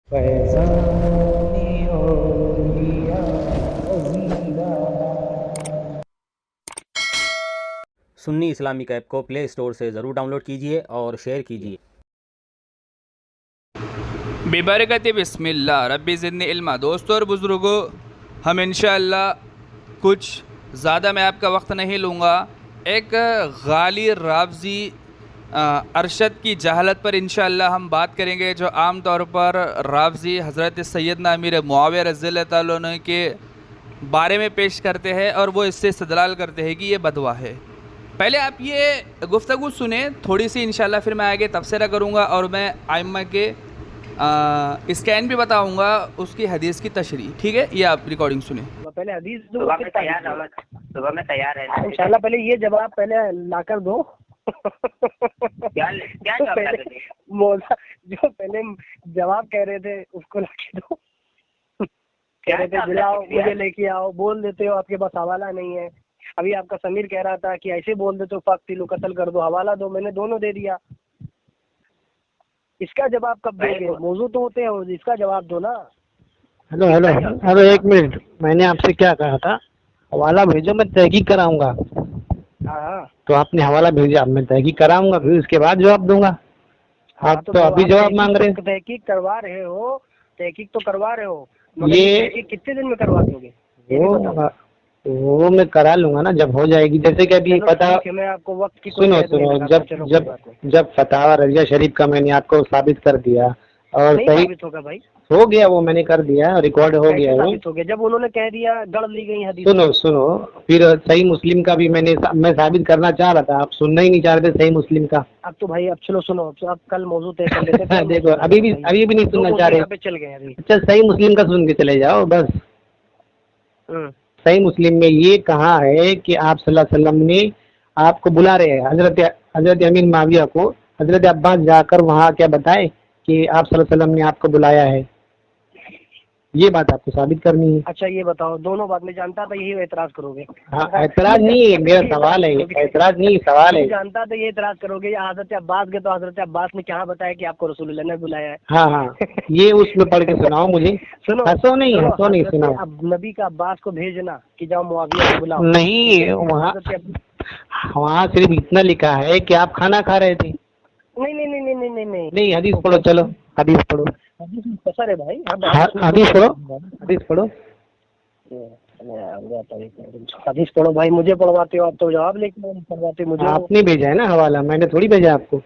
फैज़ाने औलिया ज़ीरा। Sunni Islamic app को play store से ज़रूर डाउनलोड कीजिए और शेयर कीजिए। बेबरकत बिस्मिल्लाह रब्बी ज़िदनी इल्मा। दोस्तों और बुज़ुर्गों, हम इंशाअल्लाह कुछ ज़्यादा मैं आपका वक्त नहीं लूँगा। एक गाली रावज़ी अरशद की जहालत पर इंशाअल्लाह हम बात करेंगे, जो आम तौर पर रावज़ी हज़रत सैयदना अमीर मुआविया रज़ियल्लाहु ताला अन्हु के बारे में पेश करते हैं और वो इससे इस्तदलाल करते हैं कि ये बदवा है। पहले आप ये गुफ्तगू सुने थोड़ी सी, इंशाअल्लाह फिर मैं आगे तफसीरा करूँगा और मैं आइम्मा के स्कैन भी बताऊँगा उसकी हदीस की तशरीह। ठीक है, ये आप रिकॉर्डिंग सुने। पहले हदीस दो, सुबह फिर में तारीख तैयार दो। रहना, सुबह में तैयार रहना। इंशाल्लाह पहले ये जवाब पहले लाकर दो। क्या क्या जवाब पहले देंगे? मौला जो पहले जवाब कह रहे थे उसको लाके दो। कह रहे थे जवाब बुलाओ, देंगे? मुझे लेके आओ, बोल देते हो आपके पास हवाला नहीं है। अभी आपका समीर कह रहा था कि ऐसे बोल देते हो फक्तिलू, कत्ल कर दो, हवाला दो, मैंने दोनों दे दिया। इसका जवाब कब दोगे? मौजूद तो होते हैं, इसका जवाब दो ना। हेलो हेलो हेलो, एक मिनट। मैंने आपसे क्या कहा था? हवाला भेजो, मैं तहकीक कराऊंगा। हाँ तो आपने हवाला भेजा, अब मैं तहकीक कराऊंगा, फिर उसके बाद जवाब दूंगा। आप तो अभी आप जवाब मांग रहे हैं। तहकीक करवा रहे हो, तहकीक तो करवा रहे हो, मगर ये तहकीक कितने दिन में करवा दोगे? ये भी बताओ। वो मैं करा लूंगा ना जब हो जाएगी। जैसे कि अभी चलो पता, ठीक है, मैं आपको वक्त की कोई सुनो कैद नहीं सुनो, लगाता, जब चलो कोई जब बात नहीं। जब फतावा रजिया शरीफ का मैंने आपको साबित कर दिया और नहीं सही साबित होगा भाई। हो गया, वो मैंने कर दिया, रिकॉर्ड हो कैसे गया वो। साबित हो गया? जब उन्होंने कह दिया गढ़ ली गई हदीस। सुनो सुनो, फिर सही मुस्लिम का भी मैं साबित करना चाह रहा था, आप सुनना ही नहीं चाह रहे थे सही मुस्लिम का। अब तो भाई, अब चलो सुनो, अब कल मौजूद तय कर लेते हैं। देखो, अभी भी नहीं सुनना चाह रहे। पे चल गए अभी। अच्छा, सही मुस्लिम का सुन के चले जाओ बस। हम्म। सही मुस्लिम में ये कहा है कि आप सल्लल्लाहु अलैहि वसल्लम ने आपको बुला रहे हैं, हजरत अमीर माविया को। हजरत अब्बास जाकर वहाँ क्या बताए कि आप सल्लल्लाहु अलैहि वसल्लम ने आपको बुलाया है। ये बात आपको साबित करनी है। अच्छा ये बताओ, दोनों बात मैं जानता था यही एतराज करोगे। हाँ, ऐतराज नहीं है, मेरा सवाल है, ऐतराज नहीं, सवाल है। मैं जानता था ये एतराज करोगे। ये हजरत अब्बास के, तो हजरत अब्बास ने क्या बताया कि आपको रसूलुल्लाह ने बुलाया है? हाँ हाँ, ये उसमें पढ़ के सुनाओ मुझे। सुनो, हंसो नहीं, हंसो नहीं, हजरत सुनाओ। अब नबी का अब्बास को भेजना कि जाओ मुआविया को बुलाओ। नहीं, वहाँ सिर्फ इतना लिखा है कि आप खाना खा रहे थे। नहीं नहीं नहीं नहीं नहीं नहीं नहीं नहीं, हदीस पढ़ो, चलो हदीस पढ़ो। हदीस में कसर है भाई। हदीस पढ़ो, हदीस पढ़ो। हदीस पढ़ो भाई, मुझे पढ़वाते हो आप तो जवाब लेके पढ़वाते हो मुझे। आपने भेजा है ना हवाला, मैंने थोड़ी भेजा आपको।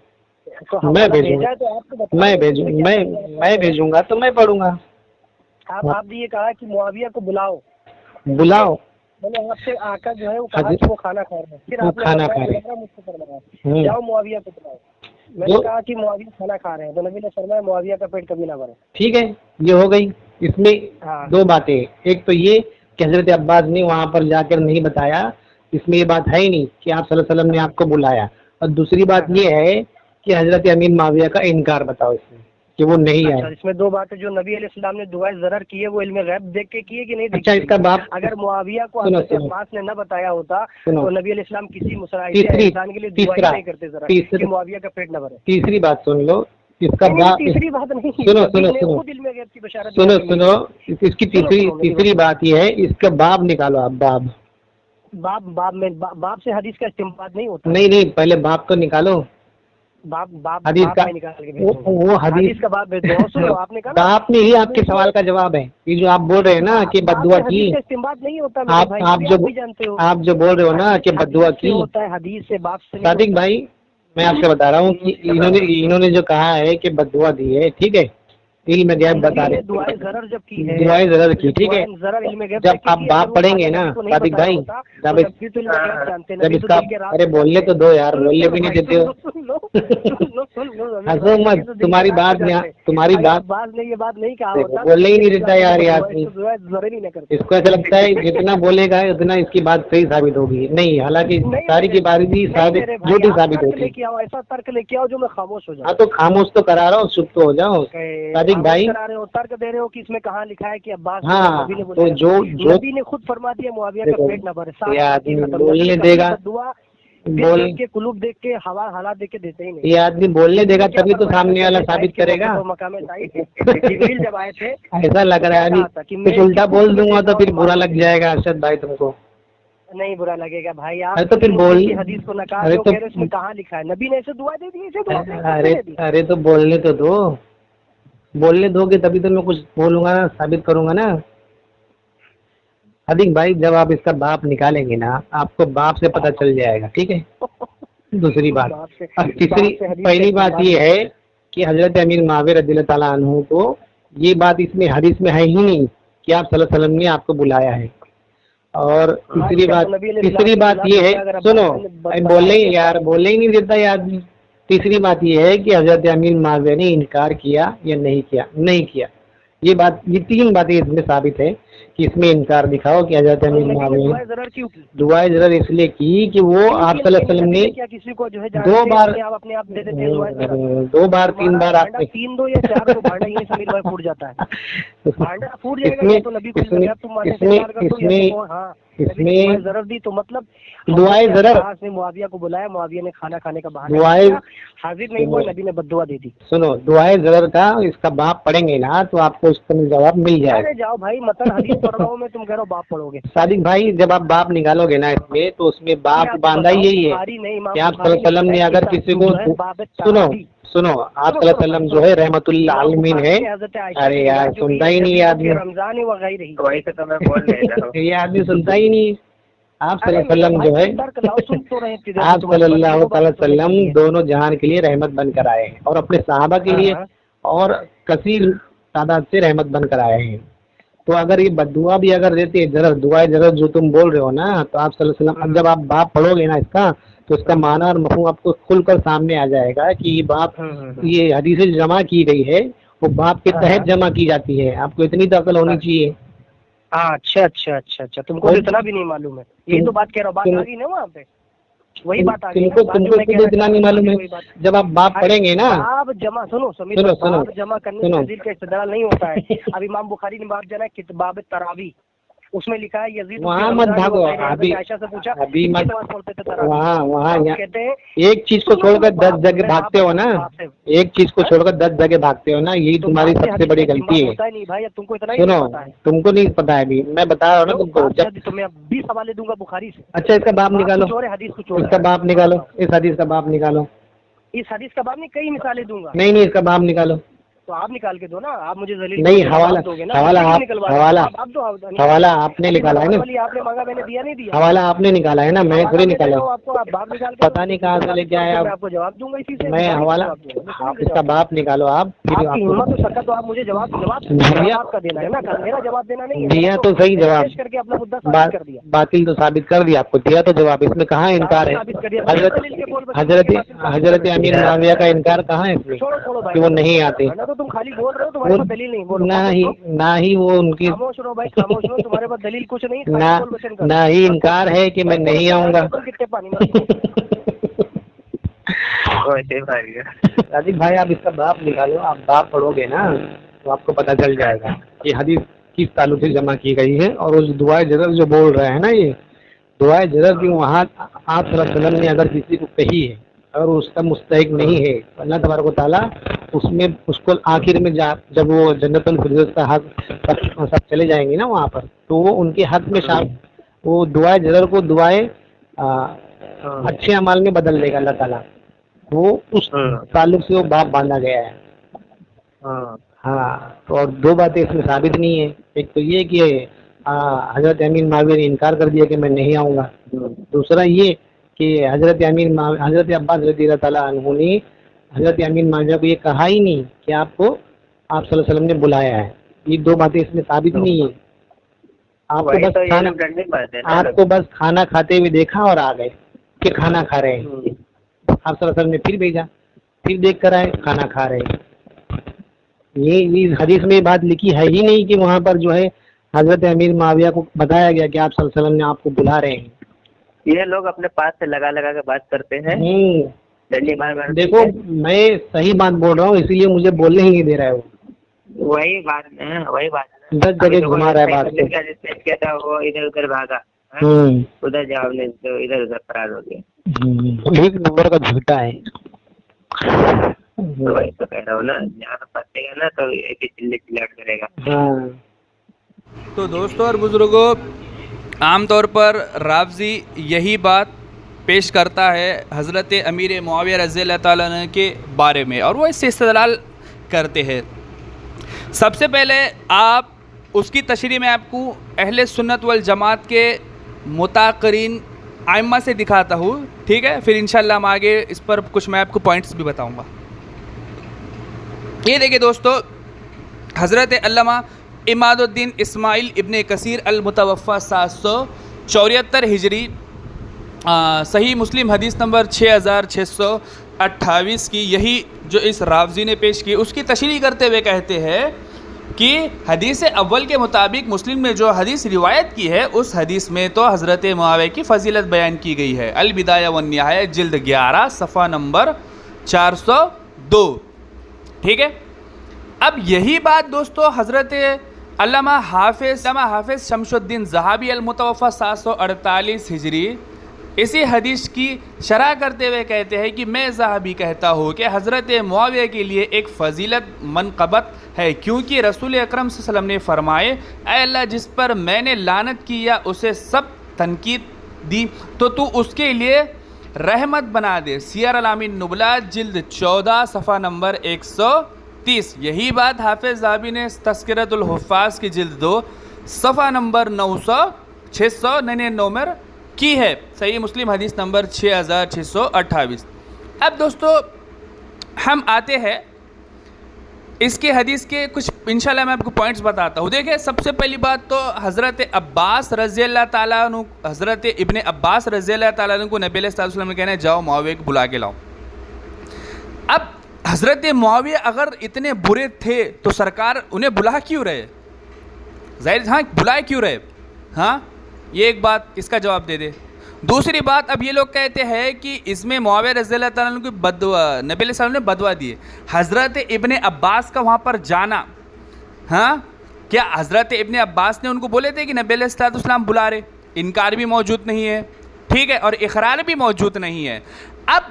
तो हवाला भेजा तो आपको बताओ। मैं भेजूंगा तो मैं पढ़ूंगा। आपने ये कहा कि मुआविया को बुलाओ। बुलाओ। मैंने आपसे आकर जो है वो कहा कि वो खाना खा रहे हैं, फिर वो आपने खाना बताया खा रहे कि लग रहा मुझसे फरमाया जाओ मुआविया को बुलाओ। मैंने कहा कि मुआविया खाना खा रहे हैं, तो नबी ने फरमाया मुआविया का पेट कभी ना भरे। ठीक है, ये हो गई। इसमें हाँ। दो बातें, एक तो ये कि हजरत अब्बास ने वहाँ पर जाकर नहीं बताया, इसमें ये बात है ही नहीं कि आप सल्लल्लाहु अलैहि वसल्लम ने आपको बुलाया। और दूसरी बात ये है कि हजरत अमीर माविया का इनकार बताओ इसमें कि वो नहीं अच्छा, आए। इसमें दो बातें, जो नबी अलैहिस्सलाम ने दुआए ज़रर की है वो इल्म गैब देख के की है कि नहीं देखी? अच्छा, इसका बाप, अगर मुआविया को सुनो, हजरत सुनो। अब्बास ने न बताया होता सुनो। तो नबी अलैहिस्सलाम किसी मुसराइद तीसरी- इंसान के लिए दुआ ही नहीं करते जरा कि मुआविया का पेट न भरे। तीसरी बात सुन लो, इसका नहीं, बाप। तीसरी बात नहीं, सुनो नबी सुनो ने सुनो खुद इल्म गैब की बशारत सुनो दी है। सुनो, इसकी तीसरी बात ये है, इसका बाप निकालो आप, बाप। बाप से हदीस का इस्तेमाल नहीं होता। नहीं, पहले बाप को निकालो। बाप हदीस का में निकाल के भेजो। वो हदीस का बाप भेज दो। सुनो, आपने कहा ना, बाप में ही आपके सवाल का जवाब है। ये जो आप बोल रहे हैं ना कि बद्दुआ की, हदीस का इस्तेमाल नहीं होता मेरे भाई, आप भी जानते हो। जो बोल रहे हो ना कि बद्दुआ की होता है, हदीस से बाप से नहीं सादिक होता। भाई, मैं आपसे बता रहा हूँ कि इन्होंने जो कहा है कि बद्दुआ दी है, ठीक है, इल्म गैब बता रहे, दुआए ज़रर जब की है, दुआएं ज़रर की, ठीक है। ज़रर इल्म गैब जब आप बाप पढ़ेंगे ना सादिक भाई, जब इसका, अरे बोलने तो दो यार, बोलने भी नहीं देते हो। हंसो मत, तुम्हारी बात ने ये बात नहीं कहा होता, बोलने ही नहीं देता यार ये आदमी। ज़रर ही नहीं करते। इसको ऐसा लगता है जितना बोलेगा उतना इसकी बात सही साबित होगी। नहीं, हालांकि सारी की बात भी झूठी साबित होती है। लेके आओ, ऐसा तर्क लेके आओ जो मैं खामोश हो जाऊं। हाँ, तो खामोश तो करा रहा हूँ, चुप तो हो जाओ सादिक भाई। करा रहे हो, तर्क दे रहे हो कि इसमें कहाँ लिखा है कि अब्बास हाँ, नबी ने तो जो नबी ने खुद फरमा दिया मुआविया का पेट न भरे। ये आदमी बोलने देगा। दुआ बोल देख के कुलूब देख के हवा हालात देख के देते ही नहीं। ये आदमी बोलने देगा तभी तो सामने वाला साबित करेगा। तो मकाम जिब्रील जब आए थे ऐसा लग रहा है अभी कुछ उल्टा बोल दूंगा तो फिर बुरा लग जाएगा अरशद भाई तुमको। नहीं बुरा लगेगा भाई। आप अरे तो फिर बोल, हदीस को नकार अरे दो, तो कह रहे उसमें कहाँ लिखा है नबी ने ऐसे दुआ दे दी, ऐसे दुआ अरे दे दी। अरे तो बोलने तो दो, बोलने दोगे तभी तो मैं कुछ बोलूंगा ना, साबित करूंगा ना। अधिक भाई जब आप इसका बाप निकालेंगे ना आपको बाप से पता चल जाएगा, ठीक है। दूसरी बात और तीसरी पहली बात ये है कि हजरत अमीर माविया रज़ियल्लाहु ताला अन्हु को ये बात इसमें हदीस में है ही नहीं कि आप सल्लल्लाहु अलैहि वसल्लम ने आपको बुलाया है। और तीसरी बात ये है, सुनो बोलने यार बोलने ही नहीं देता ये आदमी। तीसरी बात ये है कि हजरत अमीर माविया ने इनकार किया या नहीं किया, नहीं किया। ये बात, ये तीन बातें इसमें साबित है कि इसमें इनकार दिखाओ कि हजरत अमीर माविया दुआए ज़रर इसलिए की कि वो आप सल्लल्लाहु अलैहि वसल्लम ने किसी को जो है दो बार अपने आप दे देते हैं, 2 बार 3 बार आपने 3 2 या 4 तो भांडा ये समीर भाई फूट जाता है। भांडा फूट जाएगा तो नबी को तुम मानने से इनकार कर दो या तो हाँ इसमें ज़रर दी तो मतलब दुआए ज़रर ने मुआविया को बुलाया, मुआविया ने खाना खाने का बहाना दुआए किया, हाजिर नहीं हुआ, नबी ने बद्दुआ दे दी। सुनो दुआए ज़रर का इसका बाप पढ़ेंगे ना तो आपको उसका जवाब मिल जाएगा। अरे जाओ भाई मतलब हदीस पढ़ रहा हूँ मैं, तुम कह रहे हो बाप पढ़ोगे। सादिक भाई जब आप बाप निकालोगे ना इसमें तो उसमें बाप बांधा यही है कि आप सल्लल्लाहु अलैहि वसल्लम ने अगर किसी को सुनो आप सल्लल्लाहु अलैहि वसल्लम जो है रहमतुल आलमीन है। अरे यार सुनता ही नहीं आदमी, रमजान वही वही तो मैं बोल रहा हूँ। ये आदमी सुनता ही नहीं। आप सल्लल्लाहु अलैहि वसल्लम जो है आप सल्लल्लाहु अलैहि वसल्लम दोनों जहान के लिए रहमत बनकर आए हैं और अपने सहाबा के लिए और कसीर तादाद से रहमत बनकर आए हैं। तो अगर ये बद्दुआ भी अगर देते जरा दुआए जरा जो तुम बोल रहे हो ना तो आप सल्लल्लाहु अलैहि वसल्लम जब आप बाप पढ़ोगे ना इसका तो इसका माना और मफहूम आपको खुलकर सामने आ जाएगा कि ये बाप ये हदीसें जमा की गई है वो बाप के तहत जमा की जाती है। आपको इतनी तो अकल होनी चाहिए। हाँ अच्छा तुमको इतना भी नहीं मालूम है। यही तो बात कह रहा हूँ, बात आ गई ना वहाँ पे, वही बात आ गई। तुमको इतना नहीं मालूम है जब आप बाप पढ़ेंगे ना बाप जमा सुनो समीर, बाप जमा करने से हदीस का इस्तेदलाल नहीं होता है। अब इमाम बुखारी ने बाप जाना है बाब तरावी, उसमें लिखा है यजीद वहाँ मत भागो अभी आयशा से पूछा अभी मत वहाँ कहते हैं एक चीज को छोड़कर 10 जगह भागते हो ना, एक चीज को छोड़कर 10 जगह भागते हो ना, यही तुम्हारी सबसे बड़ी गलती है। तुमको इतना सुनो तुमको नहीं पता है अभी मैं बता रहा हूँ ना तुमको। तुम्हें 20 हवाले दूंगा बुखारी से। अच्छा इसका बाप निकालो, इसका बाप निकालो, इस हदीस का बाप निकालो। इस हदीस का बाप नहीं कई मिसालें दूंगा। नहीं इसका बाप निकालो। तो आप निकाल के दो ना, आप मुझे जलील नहीं हवाला हवाला आपने निकाला है ना, आपने मांगा मैंने दिया नहीं दिया। हवाला आपने निकाला है ना, मैं थोड़ी निकाला। आपको आप बाप निकाल के पता नहीं कहाँ से लेके आए आप। आपको जवाब दूंगा इसी से। मैं हवाला इसका बाप निकालो आप। हिम्मत हो सकता तो आप मुझे जवाब का देना है ना, मेरा जवाब देना नहीं है। दिया तो सही जवाब करके अपना मुद्दा साबित कर दिया, बातिल तो साबित कर दिया आपको, दिया तो जवाब। इसमें कहाँ इनकार है? हजरत अमीर माविया का इनकार कहाँ है इसमें कि वो नहीं आते? तुम खाली बोल रहे हो, तुम्हारे पास दलील नहीं। बोलो ना ही वो उनकी खामोश रहो भाई, खामोश रहो, तुम्हारे पास दलील कुछ नहीं। ना ही इनकार है कि मैं नहीं आऊंगा। कितने पानी में राजीव भाई आप इसका बाप निकालो, आप बाप पढ़ोगे ना तो आपको पता चल जाएगा कि हदीस किस ताल्लुक से जमा की गई है। और उस दुआए ज़रर जो बोल रहे हैं ना, ये दुआए ज़रर की वहाँ आप सल्लल्लाहु अलैहि वसल्लम ने अगर किसी को कही है और उसका मुस्तहिक नहीं है अल्लाह तबारक व तआला उसमें उसको आखिर में जब वो जन्नतुल फिरदौस का हक सब चले जाएंगे ना वहाँ पर, तो वो उनके हक में वो दुआए ज़रर को दुआए अच्छे अमाल में बदल देगा अल्लाह ताला। वो उस ताल्लुक से वो बाप बांधा गया है। हाँ तो और 2 बातें इसमें साबित नहीं है। एक तो ये कि हजरत अमीर माविया ने इनकार कर दिया कि मैं नहीं आऊँगा। दूसरा ये कि हजरत अब्बास रज़ियल्लाहु ताला अन्हु ने हजरत अमीर माविया को ये कहा ही नहीं कि आपको आप सल्लल्लाहु अलैहि वसल्लम ने बुलाया है। ये 2 बातें इसमें साबित नहीं है। आपको बस खाना खाते हुए देखा और आ गए कि खाना खा रहे हैं। आप सल्लल्लाहु अलैहि वसल्लम ने फिर भेजा, फिर देख कर आए खाना खा रहे हैं। ये हदीस में बात लिखी है ही नहीं कि वहाँ पर जो है हजरत अमीर माविया को बताया गया कि आप सल्लल्लाहु अलैहि वसल्लम ने आपको बुला रहे हैं। ये लोग अपने पास से लगा के बात करते हैं। देखो मैं सही बात बोल रहा हूँ इसीलिए मुझे बोलने ही नहीं दे रहा है वो। वही बात है 10 जगह घुमा रहा है बात को। वो इधर उधर भागा, उधर जवाब नहीं तो इधर उधर फरार हो गया। एक नंबर का झूठा है। तो वही तो कह रहा हूँ ना, ज्यादा फंसेगा ना तो एक ही चिल्ले चिल्लाट करेगा। हाँ। तो दोस्तों और बुजुर्गों, आमतौर पर रावजी यही बात पेश करता है हज़रत अमीर मुआविया रज़ियल्लाहु ताला अन्हु के बारे में, और वो इससे इस्तेदलाल करते हैं। सबसे पहले आप उसकी तशरीह में आपको अहले सुन्नत वल जमात के मुताक़रीन आइम्मा से दिखाता हूँ, ठीक है। फिर इंशाल्लाह हम आगे इस पर कुछ मैं आपको पॉइंट्स भी बताऊँगा। ये देखिए दोस्तों, हज़रत अल्लामा इमादुद्दीन इस्माइल इब्ने कसीर अल मुतवफ़ा 774 हिजरी, सही मुस्लिम हदीस नंबर 6628 की, यही जो इस रावजी ने पेश की, उसकी तशरीह करते हुए कहते हैं कि हदीस अव्वल के मुताबिक मुस्लिम में जो हदीस रिवायत की है, उस हदीस में तो हज़रत मुआविया की फ़जीलत बयान की गई है। अल बिदाया वन निहाया जिल्द 11 सफ़ा नंबर 402, ठीक है। अब यही बात दोस्तों हज़रत अल्लामा हाफिज़ शमशुद्दीन ज़हाबी अल मुतवफ़ा 748 हिजरी इसी हदीस की शरह करते हुए कहते हैं कि मैं ज़हाबी कहता हूँ कि हज़रत मुआविया के लिए एक फ़जीलत मनक़बत है, क्योंकि रसूल अकरम सल्लल्लाहु अलैहि वसल्लम ने फरमाए, ऐ अल्लाह जिस पर मैंने लानत की या उसे सब तनकीद दी तो तू उसके लिए रहमत बना दे। सियर अलामीन नुबला जिल्द 14 सफ़ा नंबर 130। यही बात हाफिज़ ज़हाबी ने तज़किरतुल हुफ़्फ़ाज़ की जिल्द 2 सफ़ा नंबर 699 में की है। सही मुस्लिम हदीस नंबर 6628। अब दोस्तों हम आते हैं इसके हदीस के कुछ, इंशाल्लाह मैं आपको पॉइंट्स बताता हूँ। देखिए, सबसे पहली बात तो हज़रत अब्बास रज़ियल्लाहु ताला अन्हु, हज़रत इब्ने अब्बास रज़ियल्लाहु ताला अन्हु को नबी सल्लल्लाहु अलैहि वसल्लम ने कहना है, जाओ मुआविया को बुला के लाओ। अब हज़रत मुआविया अगर इतने बुरे थे तो सरकार उन्हें बुला क्यों रहे? जाहिर, हाँ, बुलाए क्यों रहे? हाँ, ये एक बात, इसका जवाब दे दे। दूसरी बात, अब ये लोग कहते हैं कि इसमें मुआविया रज़ियल्लाहु ताला अन्हु की बदवा, नबी सल्लल्लाहु अलैहि वसल्लम ने बदवा दी है। हज़रत इब्ने अब्बास का वहाँ पर जाना, हाँ, क्या हज़रत इब्ने अब्बास ने उनको बोले थे कि नबी सल्लल्लाहु अलैहि वसल्लम बुला रहे? इनकार भी मौजूद नहीं है, ठीक है, और इकरार भी मौजूद नहीं है। अब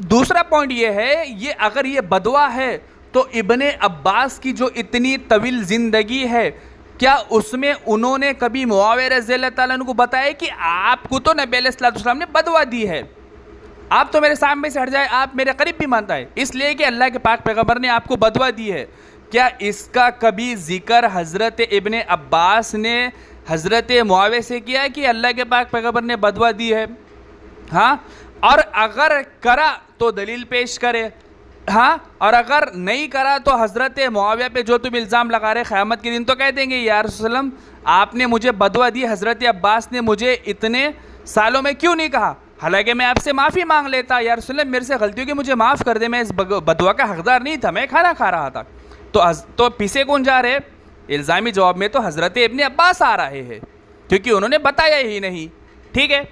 दूसरा पॉइंट ये है, ये अगर ये बदवा है तो इब्ने अब्बास की जो इतनी तवील ज़िंदगी है, क्या उसमें उन्होंने कभी मुआविया रज़ियल्लाहु ताला अन्हु को बताया कि आपको तो नबी सल्लल्लाहु अलैहि वसल्लम ने बदवा दी है, आप तो मेरे सामने से हट जाए, आप मेरे करीब भी मानता है इसलिए कि अल्लाह के पाक पैगंबर ने आपको बदवा दी है? क्या इसका कभी जिक्र हज़रत इब्ने अब्बास ने हज़रत मुआविया से किया कि अल्लाह के पाक पैगंबर ने बदवा दी है? हाँ, और अगर करा तो दलील पेश करे, हाँ, और अगर नहीं करा तो हज़रत मुआविया पे जो तुम इल्ज़ाम लगा रहे क़यामत के दिन तो कह देंगे, या रसूल अल्लाह आपने मुझे बदवा दी, हज़रत अब्बास ने मुझे इतने सालों में क्यों नहीं कहा? हालांकि मैं आपसे माफ़ी मांग लेता, या रसूल अल्लाह मेरे से गलती हो गई, मुझे माफ़ कर दे, मैं इस बदवा का हकदार नहीं था, मैं खाना खा रहा था। तो पीछे कौन जा रहे? इल्ज़ामी जवाब में तो हज़रत इब्ने अब्बास आ रहे हैं, क्योंकि उन्होंने बताया ही नहीं, ठीक है।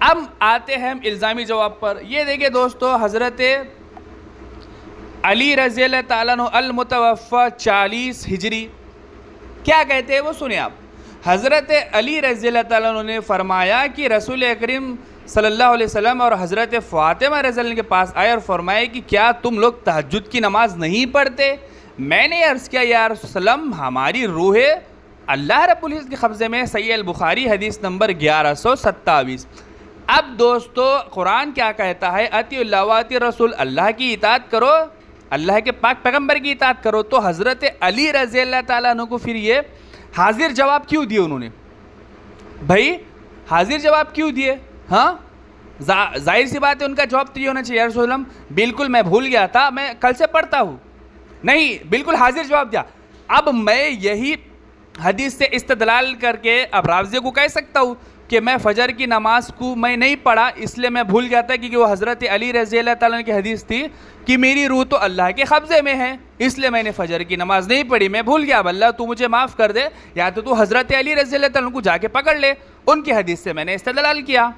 अब आते हैं हम इल्ज़ामी जवाब पर। ये देखिए दोस्तों, हज़रत अली रज़ियल्लाहु ताला अन्हु अल मुतवफ़्फ़ा 40 हिजरी क्या कहते हैं वो सुने आप। हज़रत अली रज़ियल्लाहु ताला अन्हु ने फरमाया कि रसूल अकरीम सल्लल्लाहु अलैहि वसल्लम और हज़रत फ़ातिमा रज़ियल्लाहु के पास आए और फरमाए कि क्या तुम लोग तहज्जुद की नमाज नहीं पढ़ते? मैंने अर्ज़ किया, या रसूल अल्लाह हमारी रूह अल्लाह रब्बुल इज़्ज़त के कब्ज़े में। सही अल बुखारी हदीस नंबर 1127। अब दोस्तों कुरान क्या कहता है? अतिउल्लाह व अति रसूल, अल्लाह की इताअत करो, अल्लाह के पाक पैगंबर की इताअत करो। तो हज़रत अली रज़ियल्लाहु ताला अन्हु को फिर ये हाजिर जवाब क्यों दिए उन्होंने? भाई हाजिर जवाब क्यों दिए? हाँ, जाहिर सी बात है उनका जवाब तो ये होना चाहिए, या रसूल अल्लाह बिल्कुल मैं भूल गया था, मैं कल से पढ़ता हूँ। नहीं, बिल्कुल हाजिर जवाब दिया। अब मैं यही हदीस से इस्तदलाल करके अब रावज़ी को कह सकता हूँ कि मैं फ़जर की नमाज को मैं नहीं पढ़ा, इसलिए मैं भूल गया था, क्योंकि वो हज़रत अली रज़ियल्लाहु ताला अन्हु की हदीस थी कि मेरी रूह तो अल्लाह के कब्ज़े में है, इसलिए मैंने फ़जर की नमाज नहीं पढ़ी, मैं भूल गया। अब अल्लाह तू मुझे माफ़ कर दे, या तो तू हज़रत अली रज़ियल्लाहु ताला अन्हु को जाके पकड़ ले, उनकी हदीस से मैंने इस्तदलाल किया।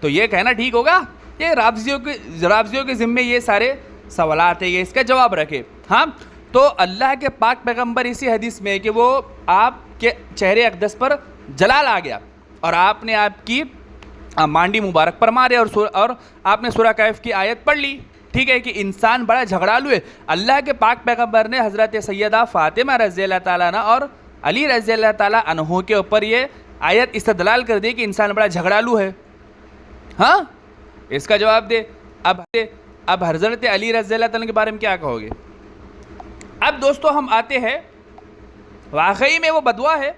तो ये कहना ठीक होगा? ये रावज़ियों के ज़िम्मे ये सारे सवालात है, ये इसका जवाब रखे। हाँ, तो अल्लाह के पाक पैगंबर इसी हदीस में है कि वो आपके चेहरे अक़दस पर जलाल आ गया और आपने आपकी मांडी मुबारक पर मारे और आपने सूरह कहफ की आयत पढ़ ली, ठीक है, कि इंसान बड़ा झगड़ालू है। अल्लाह के पाक पैगंबर ने हज़रत सैयदा फ़ातिमा रज़ियल्लाहु ताला अन्हा और अली रज़ियल्लाहु ताला अन्हु के ऊपर ये आयत इस्तदलाल कर दी कि इंसान बड़ा झगड़ालू है। हाँ, इसका जवाब दे। अब हज़रत अली रज़ियल्लाहु ताला के बारे में क्या कहोगे? अब दोस्तों हम आते हैं, वाकई में वो बदवा है,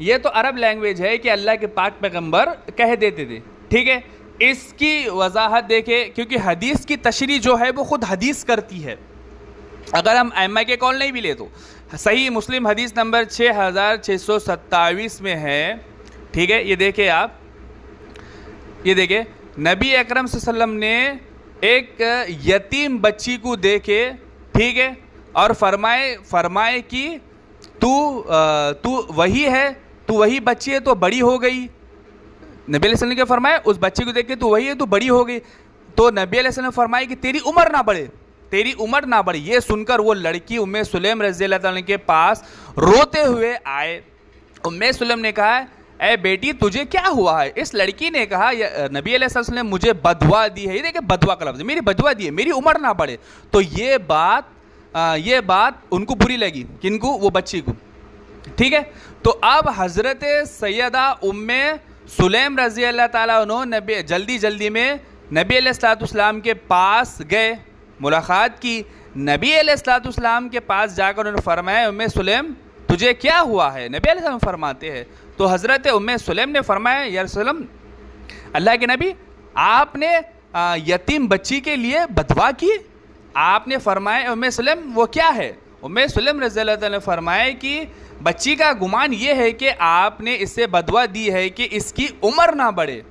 ये तो अरब लैंग्वेज है कि अल्लाह के पाक पैगंबर कह देते थे, ठीक है। इसकी वजाहत देखे, क्योंकि हदीस की तशरीह जो है वो ख़ुद हदीस करती है। अगर हम अइम्मा के कौल नहीं भी ले तो सही मुस्लिम हदीस नंबर 6627 में है, ठीक है। ये देखे आप, ये देखे नबी अकरम सल्लल्लाहु अलैहि वसल्लम ने एक यतीम बच्ची को देखे, ठीक है, और फरमाए कि तू वही है, तू वही बच्ची है तो बड़ी हो गई। नबी अलैहि सल्लम ने फरमाया उस बच्ची को देख के तू वही है तो बड़ी हो गई। तो नबी अलैहि सल्लम ने फरमाया कि तेरी उम्र ना बढ़े, तेरी उम्र ना बढ़े। ये सुनकर वो लड़की उम्मे सुलैम रज़ियल्लाहु अन्हा के पास रोते हुए आए। उम्मे सुलैम ने कहा, ए बेटी तुझे क्या हुआ है? इस लड़की ने कहा, नबी अलैहि सल्लम ने मुझे बदवा दी है। ये देखिए बदवा का लफ्ज़, मेरी बदवा दी है, मेरी उम्र ना बढ़े। तो ये बात उनको बुरी लगी, किनको? वो बच्ची को, ठीक है। तो अब हज़रत सैयदा उम्मे सुलैम रज़ियल्लाहु ताला अन्हा जल्दी में नबी अलैहिस्सलाम के पास गए, मुलाकात की। नबी अलैहिस्सलाम के पास जाकर उन्होंने फरमाया, उम्मे सुलैम तुझे क्या हुआ है? नबी अलैहिस्सलाम फरमाते हैं, तो हज़रत उम्मे सुलैम ने फरमाया, या रसूलल्लाह, अल्लाह के नबी, आपने यतीम बच्ची के लिए बदवा की? आपने फरमाया, उम्मे सुलैम वो क्या है? उम्मे सुलैम रज़ियल्लाहु ताला ने फरमाया कि बच्ची का गुमान ये है कि आपने इससे बदवा दी है कि इसकी उम्र ना बढ़े।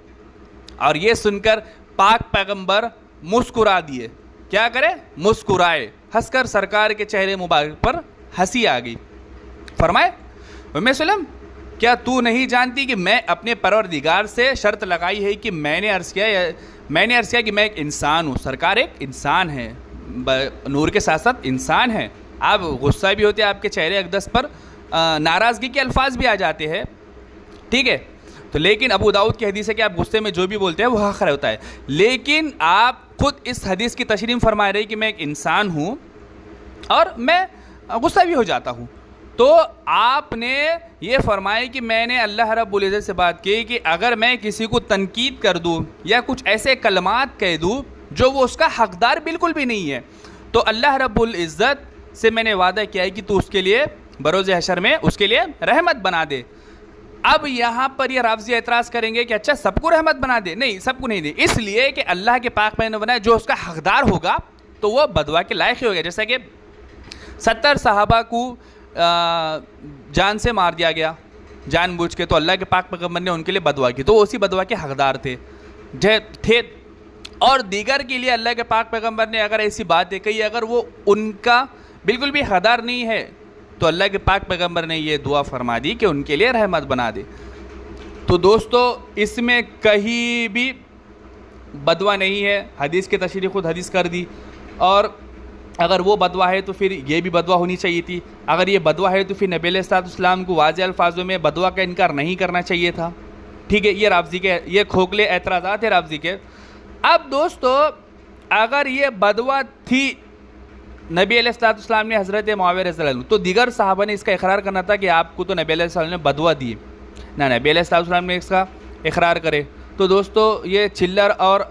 और ये सुनकर पाक पैगंबर मुस्कुरा दिए। क्या करे? मुस्कुराए, हंसकर सरकार के चेहरे मुबारक पर हंसी आ गई। फरमाए, उम्मे सुलैम क्या तू नहीं जानती कि मैं अपने परवरदिगार से शर्त लगाई है कि मैंने अर्ज़ किया कि मैं एक इंसान हूँ। सरकार एक इंसान है, नूर के साथ साथ इंसान है। आप गुस्सा भी होते हैं, आपके चेहरे अक़दस पर नाराज़गी के अल्फाज भी आ जाते हैं, ठीक है। तो लेकिन अबू दाऊद की हदीस है कि आप गुस्से में जो भी बोलते हैं वो हक़ होता है। लेकिन आप खुद इस हदीस की तशरीह फरमा रहे कि मैं एक इंसान हूँ और मैं गुस्सा भी हो जाता हूँ। तो आपने ये फरमाया कि मैंने अल्लाह रब्बुल इज़्ज़त से बात की कि अगर मैं किसी को तनकीद कर दूँ या कुछ ऐसे कलमात कह दूँ जो वो उसका हक़दार बिल्कुल भी नहीं है, तो अल्लाह रब्बुल इज़्ज़त से मैंने वादा किया है कि तू उसके लिए बरोज़ हशर में उसके लिए रहमत बना दे। अब यहाँ पर ये राफ़ज़ी एतराज़ करेंगे कि अच्छा सबको रहमत बना दे। नहीं, सबको नहीं दे, इसलिए कि अल्लाह के पाक पैगंबर ने बनाया, जो उसका हक़दार होगा तो वो बदवा के लायक ही होगा। जैसा कि 70 सहाबा को जान से मार दिया गया जानबूझ के, तो अल्लाह के पाक पैगंबर ने उनके लिए बदवा की, तो उसी बदवा के हक़दार थे। और दीगर के लिए अल्लाह के पाक पैगंबर ने अगर ऐसी बात कही, अगर वो उनका बिल्कुल भी हक़दार नहीं है, तो अल्लाह के पाक पैगंबर ने ये दुआ फरमा दी कि उनके लिए रहमत बना दे। तो दोस्तों इसमें कहीं भी बदवा नहीं है, हदीस की तशरीह खुद हदीस कर दी। और अगर वो बदवा है तो फिर ये भी बदवा होनी चाहिए थी। अगर ये बदवा है तो फिर नबी अलैहिस्सलाम को वाज़ेह अल्फाजों में बदवा का इनकार नहीं करना चाहिए था, ठीक है। ये राफ़ज़ी के ये खोखले एतराज़ात है राफ़ज़ी के। अब दोस्तों अगर ये बदवा थी नबी अलैहिस्सलाम ने हज़रत मुआविया रज़ियल्लाहु अन्हु, तो दीगर सहाबा ने इसका इकरार करना था कि आपको तो नबी अलैहिस्सलाम ने बदवा दी ना, नबी अलैहिस्सलाम ने इसका इकरार करे। तो दोस्तों ये चिल्लर और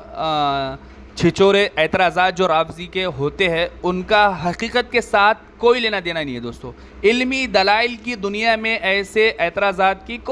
छिछोरे एतराज़ात जो राफ़ज़ी के होते हैं उनका हकीकत के साथ कोई लेना देना नहीं है दोस्तों। इल्मी दलाइल की दुनिया में ऐसे एतराज़ात की